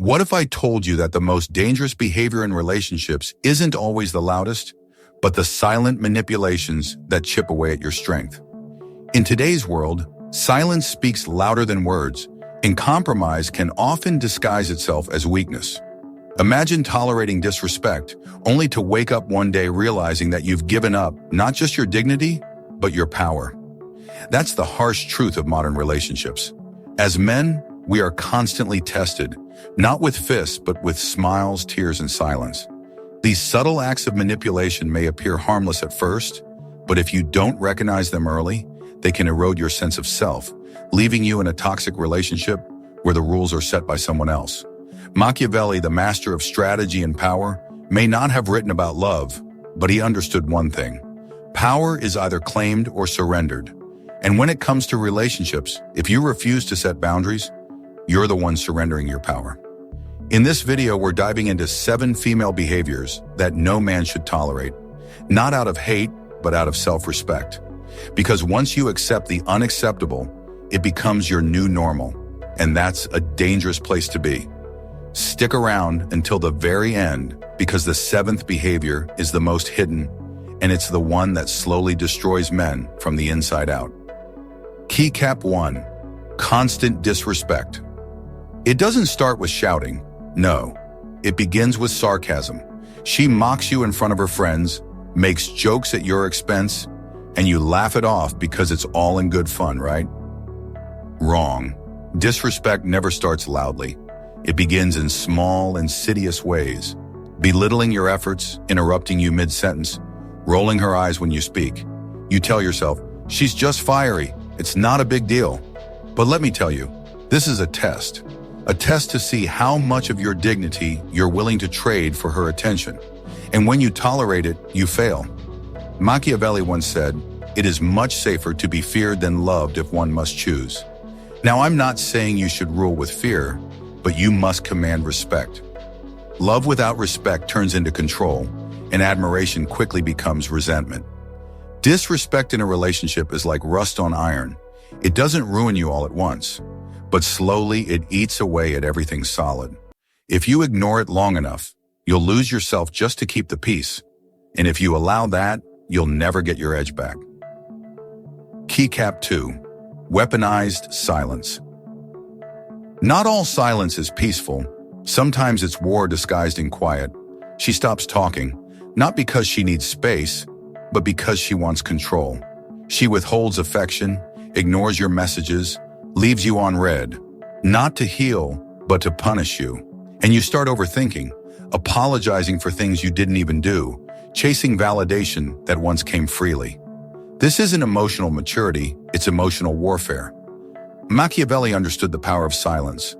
What if I told you that the most dangerous behavior in relationships isn't always the loudest, but the silent manipulations that chip away at your strength? In today's world, silence speaks louder than words, and compromise can often disguise itself as weakness. Imagine tolerating disrespect, only to wake up one day realizing that you've given up not just your dignity, but your power. That's the harsh truth of modern relationships. As men, we are constantly tested, not with fists, but with smiles, tears, and silence. These subtle acts of manipulation may appear harmless at first, but if you don't recognize them early, they can erode your sense of self, leaving you in a toxic relationship where the rules are set by someone else. Machiavelli, the master of strategy and power, may not have written about love, but he understood one thing. Power is either claimed or surrendered. And when it comes to relationships, if you refuse to set boundaries, you're the one surrendering your power. In this video, we're diving into 7 female behaviors that no man should tolerate, not out of hate, but out of self-respect. Because once you accept the unacceptable, it becomes your new normal, and that's a dangerous place to be. Stick around until the very end, because the 7th behavior is the most hidden, and it's the one that slowly destroys men from the inside out. Keycap 1. Constant disrespect. It doesn't start with shouting. No, it begins with sarcasm. She mocks you in front of her friends, makes jokes at your expense, and you laugh it off because it's all in good fun, right? Wrong. Disrespect never starts loudly. It begins in small, insidious ways, belittling your efforts, interrupting you mid-sentence, rolling her eyes when you speak. You tell yourself, she's just fiery, it's not a big deal. But let me tell you, this is a test to see how much of your dignity you're willing to trade for her attention. And when you tolerate it, you fail. Machiavelli once said, "It is much safer to be feared than loved if one must choose." Now, I'm not saying you should rule with fear, but you must command respect. Love without respect turns into control, and admiration quickly becomes resentment. Disrespect in a relationship is like rust on iron. It doesn't ruin you all at once, but slowly it eats away at everything solid. If you ignore it long enough, you'll lose yourself just to keep the peace. And if you allow that, you'll never get your edge back. Keycap 2. Weaponized silence. Not all silence is peaceful. Sometimes it's war disguised in quiet. She stops talking, not because she needs space, but because she wants control. She withholds affection, ignores your messages, leaves you on red, not to heal, but to punish you. And you start overthinking, apologizing for things you didn't even do, chasing validation that once came freely. This isn't emotional maturity, it's emotional warfare. Machiavelli understood the power of silence,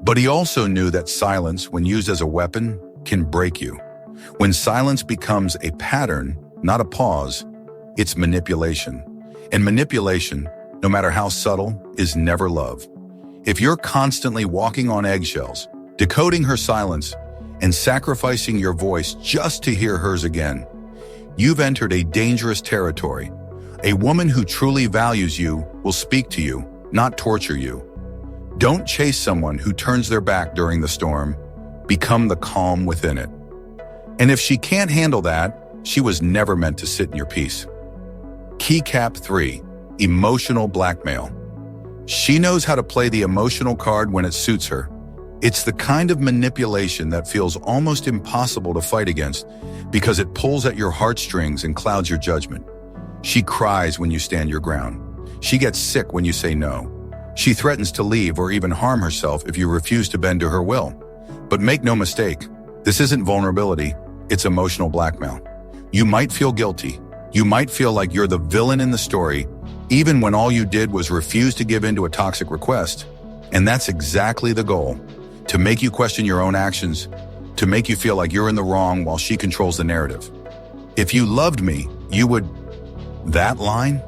but he also knew that silence, when used as a weapon, can break you. When silence becomes a pattern, not a pause, it's manipulation. And manipulation, no matter how subtle, is never love. If you're constantly walking on eggshells, decoding her silence, and sacrificing your voice just to hear hers again, you've entered a dangerous territory. A woman who truly values you will speak to you, not torture you. Don't chase someone who turns their back during the storm. Become the calm within it. And if she can't handle that, she was never meant to sit in your peace. Keycap 3. Emotional blackmail. She knows how to play the emotional card when it suits her. It's the kind of manipulation that feels almost impossible to fight against because it pulls at your heartstrings and clouds your judgment. She cries when you stand your ground. She gets sick when you say no. She threatens to leave or even harm herself if you refuse to bend to her will. But make no mistake, this isn't vulnerability, it's emotional blackmail. You might feel guilty. You might feel like you're the villain in the story, even when all you did was refuse to give in to a toxic request. And that's exactly the goal, to make you question your own actions, to make you feel like you're in the wrong while she controls the narrative. If you loved me, you would... That line?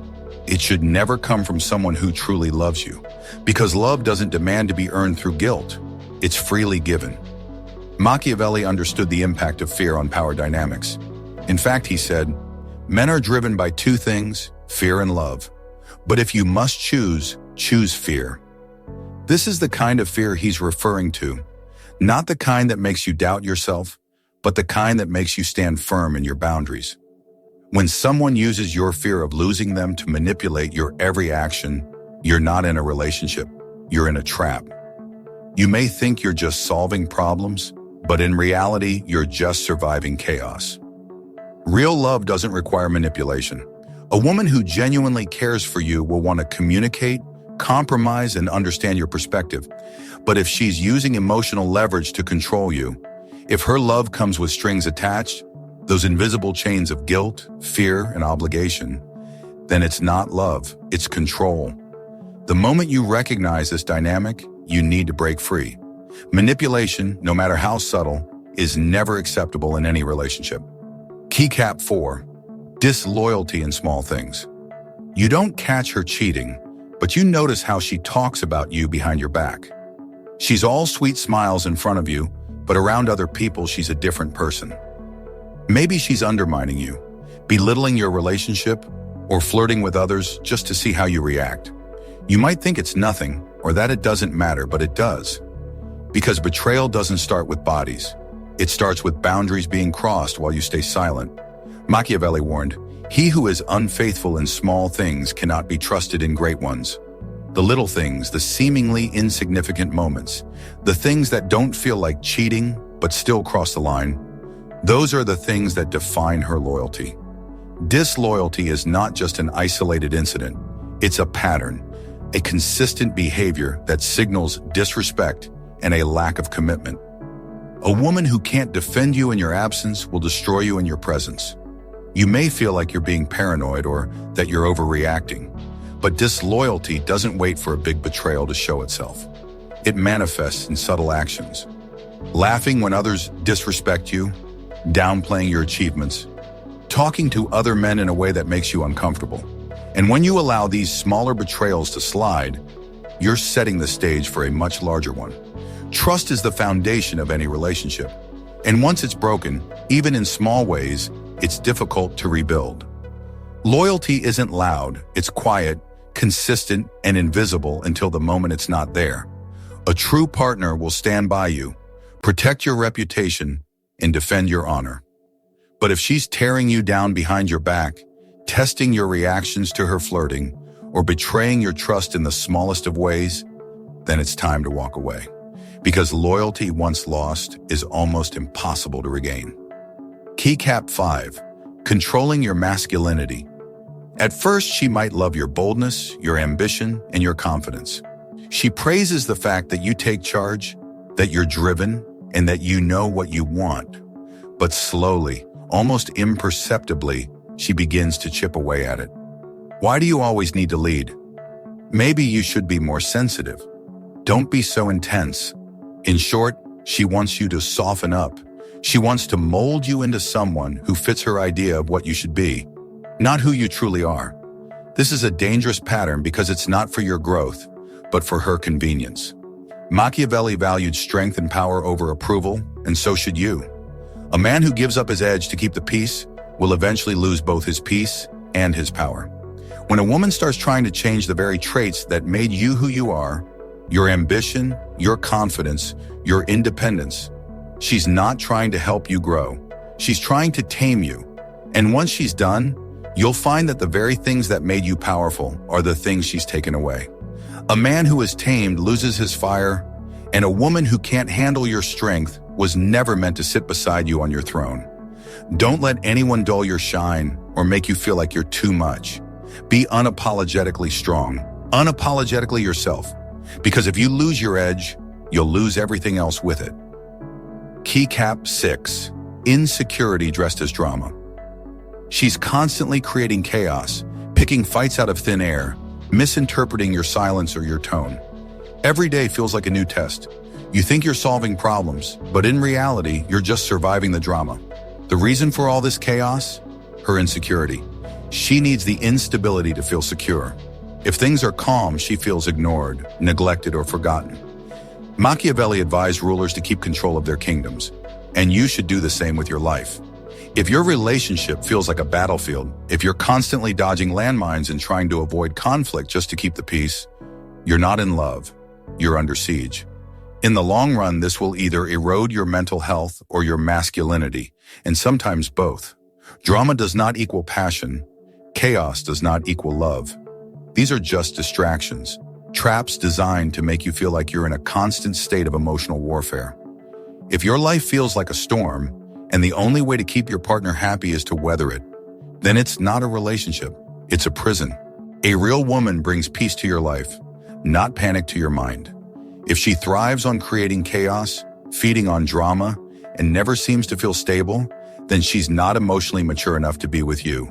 It should never come from someone who truly loves you, because love doesn't demand to be earned through guilt. It's freely given. Machiavelli understood the impact of fear on power dynamics. In fact, he said, "Men are driven by 2 things, fear and love. But if you must choose, choose fear." This is the kind of fear he's referring to. Not the kind that makes you doubt yourself, but the kind that makes you stand firm in your boundaries. When someone uses your fear of losing them to manipulate your every action, you're not in a relationship, you're in a trap. You may think you're just solving problems, but in reality, you're just surviving chaos. Real love doesn't require manipulation. A woman who genuinely cares for you will want to communicate, compromise, and understand your perspective. But if she's using emotional leverage to control you, if her love comes with strings attached, those invisible chains of guilt, fear, and obligation, then it's not love, it's control. The moment you recognize this dynamic, you need to break free. Manipulation, no matter how subtle, is never acceptable in any relationship. Keycap 4. Disloyalty in small things. You don't catch her cheating, but you notice how she talks about you behind your back. She's all sweet smiles in front of you, but around other people she's a different person. Maybe she's undermining you, belittling your relationship, or flirting with others just to see how you react. You might think it's nothing, or that it doesn't matter, but it does. Because betrayal doesn't start with bodies. It starts with boundaries being crossed while you stay silent. Machiavelli warned, "He who is unfaithful in small things cannot be trusted in great ones." The little things, the seemingly insignificant moments, the things that don't feel like cheating but still cross the line, those are the things that define her loyalty. Disloyalty is not just an isolated incident. It's a pattern, a consistent behavior that signals disrespect and a lack of commitment. A woman who can't defend you in your absence will destroy you in your presence. You may feel like you're being paranoid or that you're overreacting, but disloyalty doesn't wait for a big betrayal to show itself. It manifests in subtle actions. Laughing when others disrespect you, downplaying your achievements, talking to other men in a way that makes you uncomfortable. And when you allow these smaller betrayals to slide, you're setting the stage for a much larger one. Trust is the foundation of any relationship. And once it's broken, even in small ways, it's difficult to rebuild. Loyalty isn't loud, it's quiet, consistent, and invisible until the moment it's not there. A true partner will stand by you, protect your reputation, and defend your honor. But if she's tearing you down behind your back, testing your reactions to her flirting, or betraying your trust in the smallest of ways, then it's time to walk away. Because loyalty once lost is almost impossible to regain. Keycap 5. Controlling your masculinity. At first, she might love your boldness, your ambition, and your confidence. She praises the fact that you take charge, that you're driven, and that you know what you want. But slowly, almost imperceptibly, she begins to chip away at it. Why do you always need to lead? Maybe you should be more sensitive. Don't be so intense. In short, she wants you to soften up. She wants to mold you into someone who fits her idea of what you should be, not who you truly are. This is a dangerous pattern because it's not for your growth, but for her convenience. Machiavelli valued strength and power over approval, and so should you. A man who gives up his edge to keep the peace will eventually lose both his peace and his power. When a woman starts trying to change the very traits that made you who you are, your ambition, your confidence, your independence, she's not trying to help you grow. She's trying to tame you. And once she's done, you'll find that the very things that made you powerful are the things she's taken away. A man who is tamed loses his fire, and a woman who can't handle your strength was never meant to sit beside you on your throne. Don't let anyone dull your shine or make you feel like you're too much. Be unapologetically strong, unapologetically yourself, because if you lose your edge, you'll lose everything else with it. Keycap 6. Insecurity dressed as drama. She's constantly creating chaos, picking fights out of thin air, misinterpreting your silence or your tone. Every day feels like a new test. You think you're solving problems, but in reality, you're just surviving the drama. The reason for all this chaos? Her insecurity. She needs the instability to feel secure. If things are calm, she feels ignored, neglected, or forgotten. Machiavelli advised rulers to keep control of their kingdoms, and you should do the same with your life. If your relationship feels like a battlefield, if you're constantly dodging landmines and trying to avoid conflict just to keep the peace, you're not in love, you're under siege. In the long run, this will either erode your mental health or your masculinity, and sometimes both. Drama does not equal passion. Chaos does not equal love. These are just distractions, traps designed to make you feel like you're in a constant state of emotional warfare. If your life feels like a storm, and the only way to keep your partner happy is to weather it, then it's not a relationship, it's a prison. A real woman brings peace to your life, not panic to your mind. If she thrives on creating chaos, feeding on drama, and never seems to feel stable, then she's not emotionally mature enough to be with you.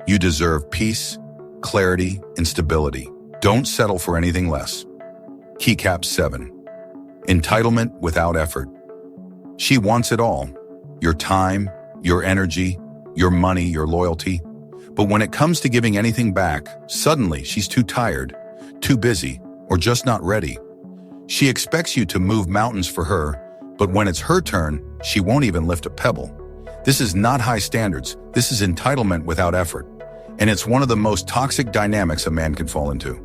You deserve peace, clarity, and stability. Don't settle for anything less. Keycap 7. Entitlement without effort. She wants it all. Your time, your energy, your money, your loyalty. But when it comes to giving anything back, suddenly she's too tired, too busy, or just not ready. She expects you to move mountains for her, but when it's her turn, she won't even lift a pebble. This is not high standards. This is entitlement without effort. And it's one of the most toxic dynamics a man can fall into.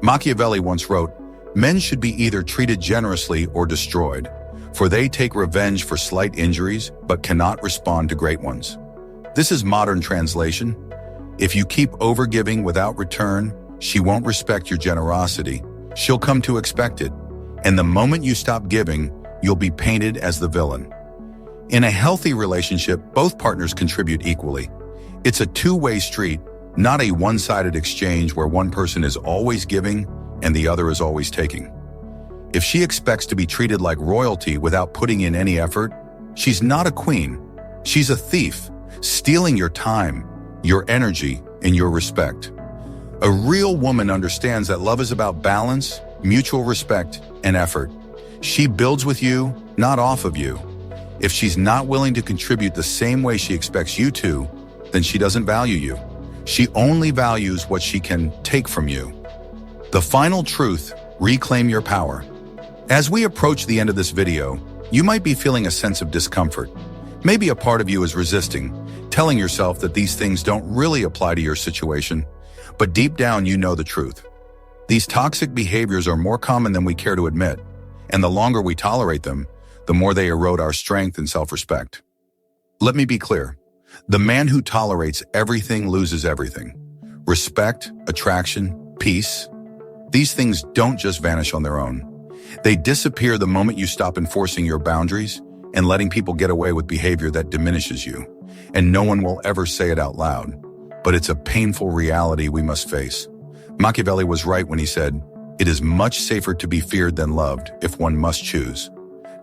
Machiavelli once wrote, "Men should be either treated generously or destroyed, for they take revenge for slight injuries, but cannot respond to great ones." This is modern translation. If you keep overgiving without return, she won't respect your generosity. She'll come to expect it. And the moment you stop giving, you'll be painted as the villain. In a healthy relationship, both partners contribute equally. It's a two-way street, not a one-sided exchange where one person is always giving and the other is always taking. If she expects to be treated like royalty without putting in any effort, she's not a queen. She's a thief, stealing your time, your energy, and your respect. A real woman understands that love is about balance, mutual respect, and effort. She builds with you, not off of you. If she's not willing to contribute the same way she expects you to, then she doesn't value you. She only values what she can take from you. The final truth: reclaim your power. As we approach the end of this video, you might be feeling a sense of discomfort. Maybe a part of you is resisting, telling yourself that these things don't really apply to your situation, but deep down you know the truth. These toxic behaviors are more common than we care to admit, and the longer we tolerate them, the more they erode our strength and self-respect. Let me be clear. The man who tolerates everything loses everything. Respect, attraction, peace. These things don't just vanish on their own. They disappear the moment you stop enforcing your boundaries and letting people get away with behavior that diminishes you. And no one will ever say it out loud, but it's a painful reality we must face. Machiavelli was right when he said, "It is much safer to be feared than loved if one must choose."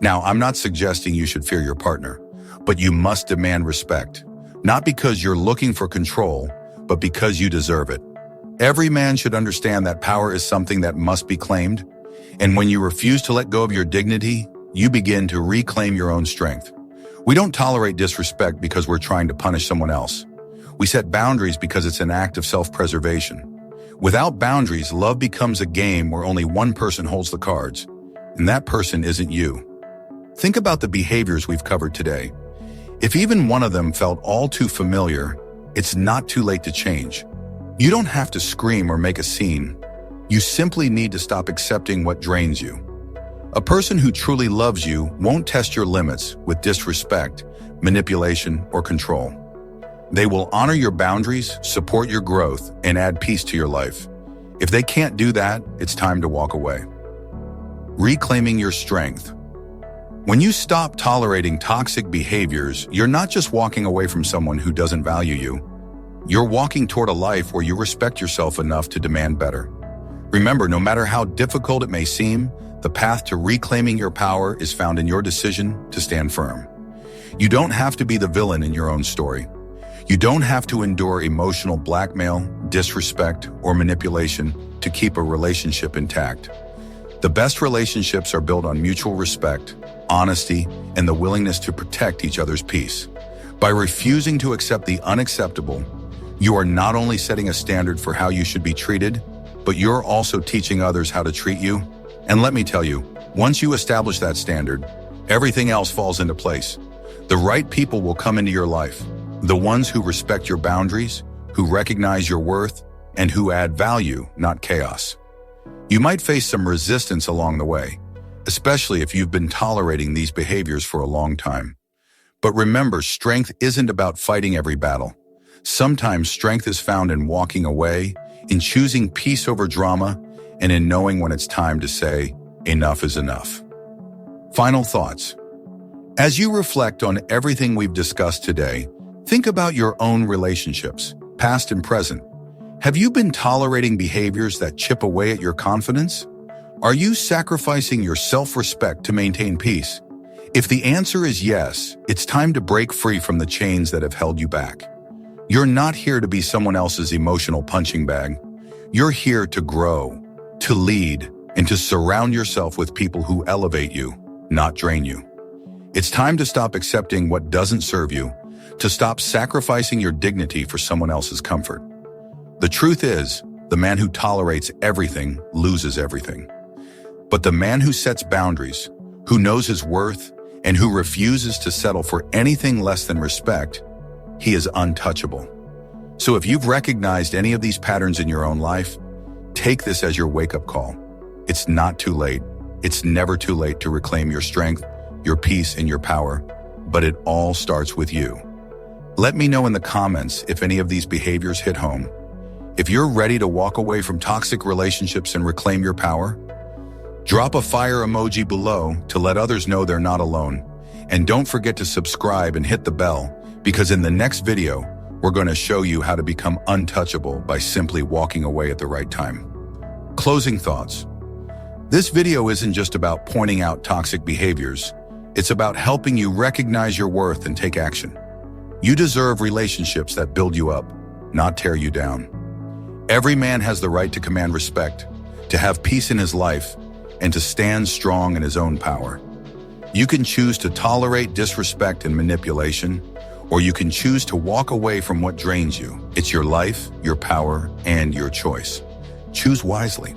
Now, I'm not suggesting you should fear your partner, but you must demand respect, not because you're looking for control, but because you deserve it. Every man should understand that power is something that must be claimed, and when you refuse to let go of your dignity, you begin to reclaim your own strength. We don't tolerate disrespect because we're trying to punish someone else. We set boundaries because it's an act of self-preservation. Without boundaries, love becomes a game where only one person holds the cards, and that person isn't you. Think about the behaviors we've covered today. If even one of them felt all too familiar, it's not too late to change. You don't have to scream or make a scene. You simply need to stop accepting what drains you. A person who truly loves you won't test your limits with disrespect, manipulation, or control. They will honor your boundaries, support your growth, and add peace to your life. If they can't do that, it's time to walk away. Reclaiming your strength. When you stop tolerating toxic behaviors, you're not just walking away from someone who doesn't value you. You're walking toward a life where you respect yourself enough to demand better. Remember, no matter how difficult it may seem, the path to reclaiming your power is found in your decision to stand firm. You don't have to be the villain in your own story. You don't have to endure emotional blackmail, disrespect, or manipulation to keep a relationship intact. The best relationships are built on mutual respect, honesty, and the willingness to protect each other's peace. By refusing to accept the unacceptable, you are not only setting a standard for how you should be treated, but you're also teaching others how to treat you. And let me tell you, once you establish that standard, everything else falls into place. The right people will come into your life. The ones who respect your boundaries, who recognize your worth, and who add value, not chaos. You might face some resistance along the way, especially if you've been tolerating these behaviors for a long time. But remember, strength isn't about fighting every battle. Sometimes strength is found in walking away, in choosing peace over drama, and in knowing when it's time to say, enough is enough. Final thoughts. As you reflect on everything we've discussed today, think about your own relationships, past and present. Have you been tolerating behaviors that chip away at your confidence? Are you sacrificing your self-respect to maintain peace? If the answer is yes, it's time to break free from the chains that have held you back. You're not here to be someone else's emotional punching bag. You're here to grow, to lead, and to surround yourself with people who elevate you, not drain you. It's time to stop accepting what doesn't serve you, to stop sacrificing your dignity for someone else's comfort. The truth is, the man who tolerates everything loses everything. But the man who sets boundaries, who knows his worth, and who refuses to settle for anything less than respect, he is untouchable. So if you've recognized any of these patterns in your own life, take this as your wake-up call. It's not too late. It's never too late to reclaim your strength, your peace, and your power, but it all starts with you. Let me know in the comments if any of these behaviors hit home. If you're ready to walk away from toxic relationships and reclaim your power, drop a fire emoji below to let others know they're not alone. And don't forget to subscribe and hit the bell, because in the next video, we're going to show you how to become untouchable by simply walking away at the right time. Closing thoughts. This video isn't just about pointing out toxic behaviors. It's about helping you recognize your worth and take action. You deserve relationships that build you up, not tear you down. Every man has the right to command respect, to have peace in his life, and to stand strong in his own power. You can choose to tolerate disrespect and manipulation, or you can choose to walk away from what drains you. It's your life, your power, and your choice. Choose wisely.